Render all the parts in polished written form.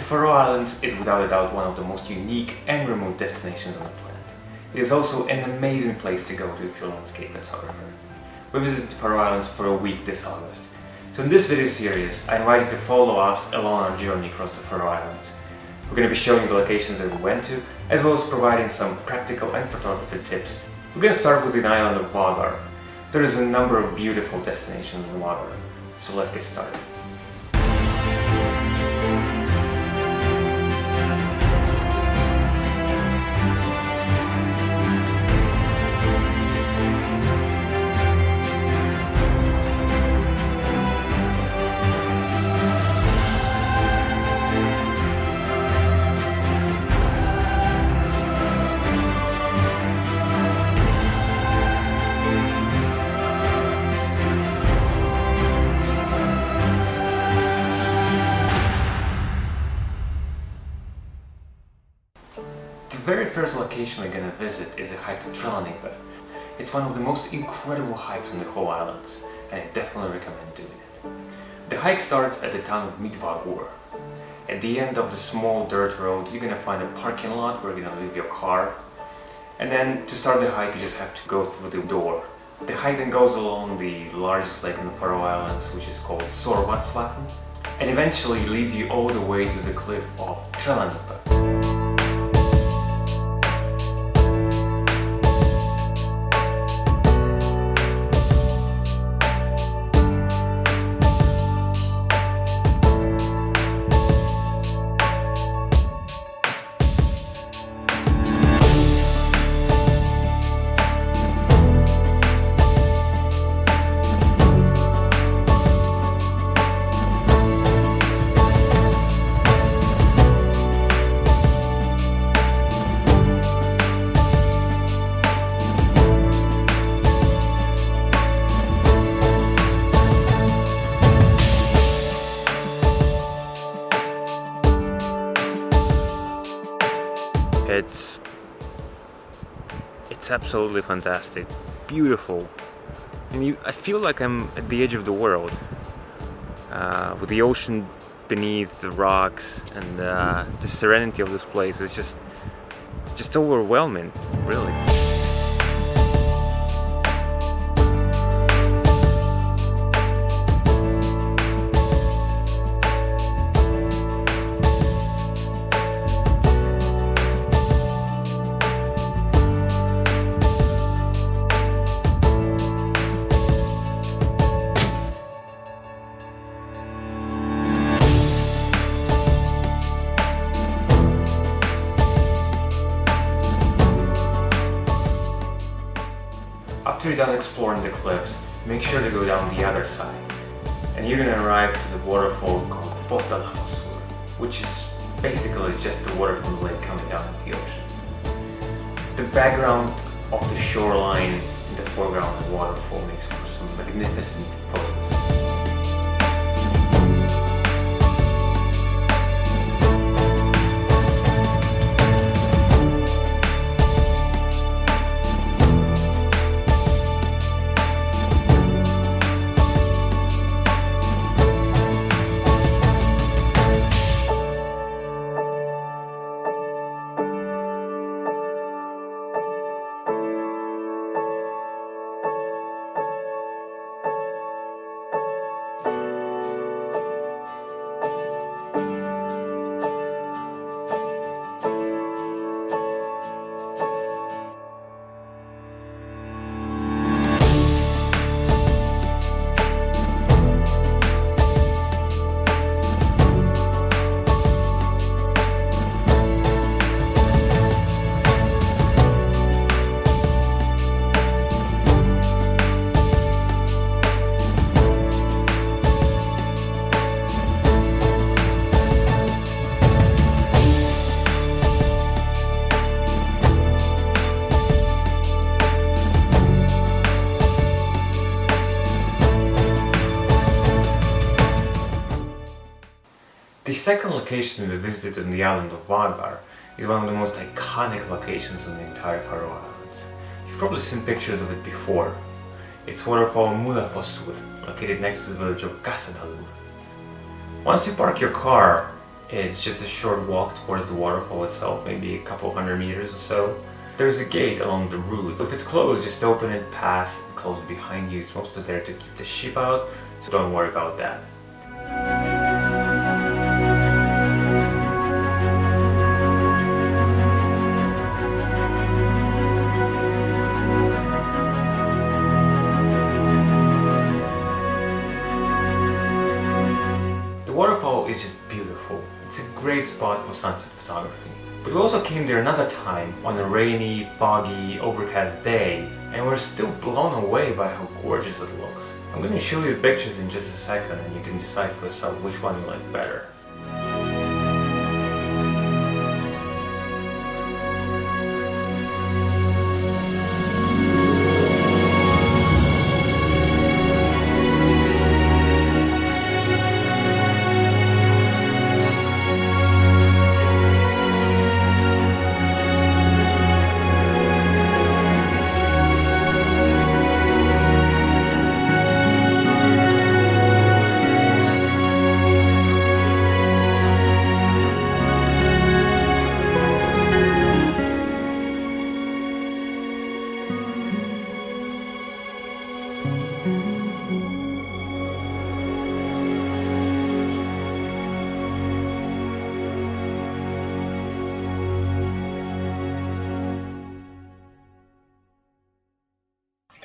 Faroe Islands is without a doubt one of the most unique and remote destinations on the planet. It is also an amazing place to go to if you're a landscape photographer. We visited the Faroe Islands for a week this August. So in this video series, I invite you to follow us along our journey across the Faroe Islands. We're going to be showing the locations that we went to, as well as providing some practical and photography tips. We're going to start with the island of Vagar. There is a number of beautiful destinations in Vagar, so let's get started. The very first location we're going to visit is a hike to Trellaningberg. It's one of the most incredible hikes on the whole islands, and I definitely recommend doing it. The hike starts at the town of Vagar. At the end of the small dirt road, you're going to find a parking lot where you're going to leave your car. And then to start the hike, you just have to go through the door. The hike then goes along the largest lake in the Faroe Islands, which is called Sorvatsvatn, and eventually leads you all the way to the cliff of Trellaningberg. It's absolutely fantastic, beautiful, and I feel like I'm at the edge of the world, with the ocean beneath, the rocks, and the serenity of this place is just overwhelming, really. After you're done exploring the cliffs, make sure to go down the other side, and you're gonna arrive to the waterfall called Bosdalhafosur, which is basically just the water from the lake coming down into the ocean. The background of the shoreline in the foreground of the waterfall makes for some magnificent photos. The second location we visited on the island of Vagar is one of the most iconic locations on the entire Faroe Islands. You've probably seen pictures of it before. It's waterfall Mulafossur, located next to the village of Kassadalur. Once you park your car It's just a short walk towards the waterfall itself, maybe a couple hundred meters or so. There's a gate along the route. If it's closed, just open it, pass, and close it behind you. It's mostly there to keep the sheep out, so don't worry about that. The waterfall is just beautiful. It's a great spot for sunset photography. But we also came there another time on a rainy, foggy, overcast day, and we're still blown away by how gorgeous it looks. I'm going to show you the pictures in just a second and you can decide for yourself which one you like better.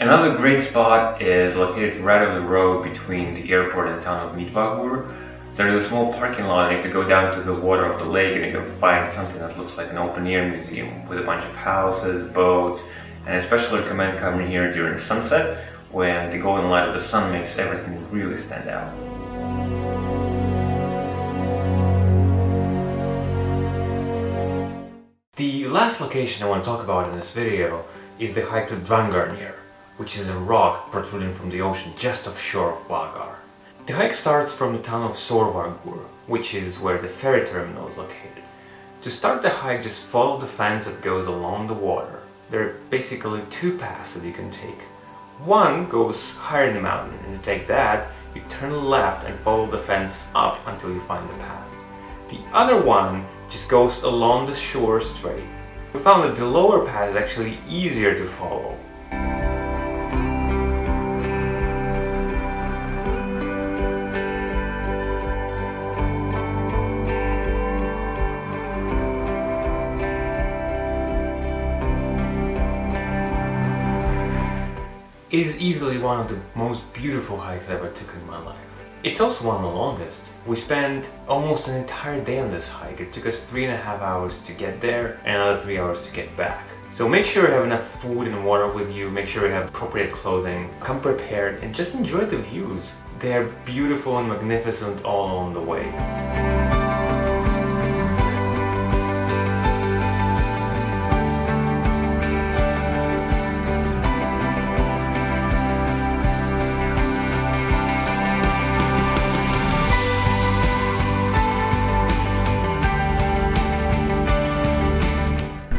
Another great spot is located right on the road between the airport and the town of Vagar. There's a small parking lot, and if you go down to the water of the lake, and you can find something that looks like an open-air museum with a bunch of houses, boats, and I especially recommend coming here during sunset when the golden light of the sun makes everything really stand out. The last location I want to talk about in this video is the hike to Rannar, which is a rock protruding from the ocean just offshore of Vagar. The hike starts from the town of Sillard, which is where the ferry terminal is located. To start the hike, just follow the fence that goes along the water. There are basically two paths that you can take. One goes higher in the mountain, and to take that, you turn left and follow the fence up until you find the path. The other one just goes along the shore straight. We found that the lower path is actually easier to follow. It is easily one of the most beautiful hikes I ever took in my life. It's also one of the longest. We spent almost an entire day on this hike. It took us 3.5 hours to get there and another 3 hours to get back. So make sure you have enough food and water with you, make sure you have appropriate clothing, come prepared and just enjoy the views. They are beautiful and magnificent all along the way.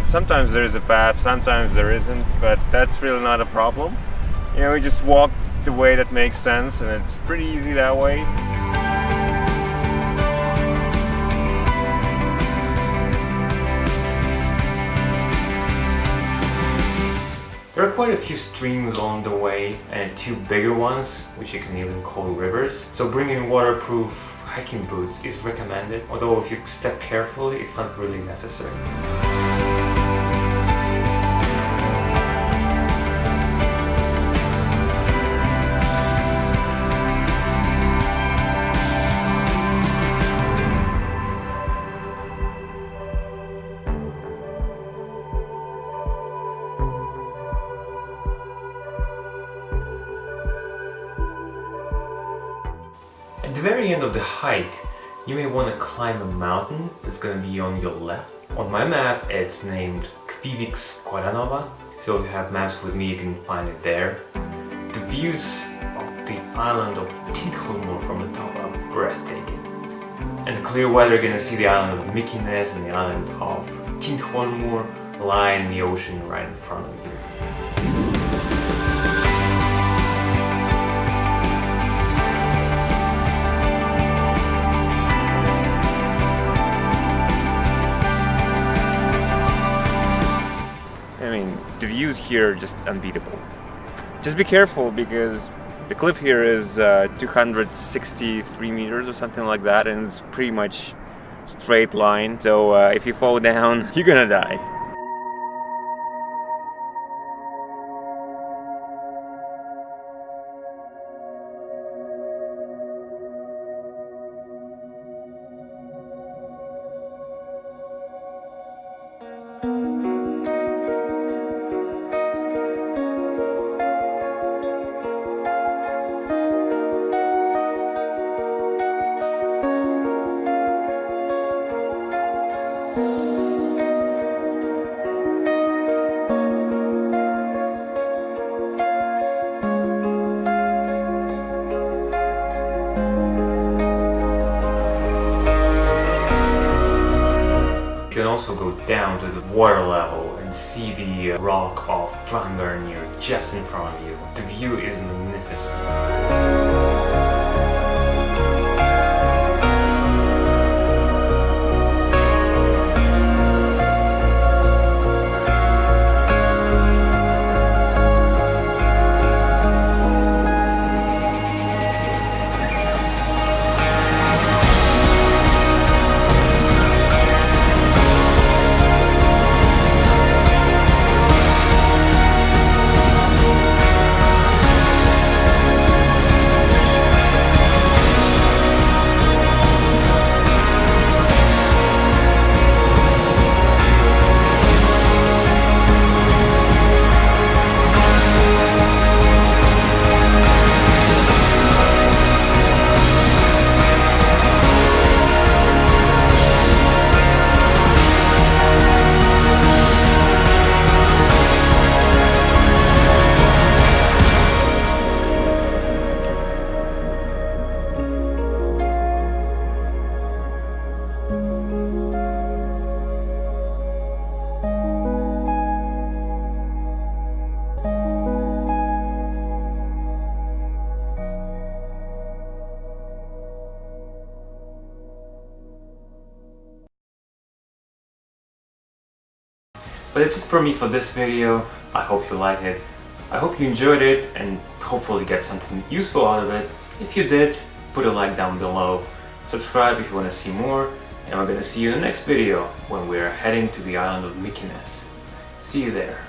Sometimes there is a path, sometimes there isn't, but that's really not a problem. You know, we just walk the way that makes sense, and it's pretty easy that way. There are quite a few streams along the way, and 2 bigger ones, which you can even call rivers. So bringing waterproof hiking boots is recommended, although if you step carefully, it's not really necessary. At the very end of the hike, you may want to climb a mountain that's going to be on your left. On my map, it's named Kvivik's Koranova, so if you have maps with me, you can find it there. The views of the island of Tindholmur from the top are breathtaking. In the clear weather, you're going to see the island of Mykines and the island of Tindholmur lying in the ocean right in front of you. here are just unbeatable. Just be careful because the cliff here is 263 meters or something like that, and it's pretty much straight line. So if you fall down, you're gonna die. You can also go down to the water level and see the rock of Rannar just in front of you. The view is magnificent. But that's it for me for this video. I hope you liked it. I hope you enjoyed it and hopefully get something useful out of it. If you did, put a like down below. Subscribe if you want to see more. And we're going to see you in the next video when we're heading to the island of Mykines. See you there.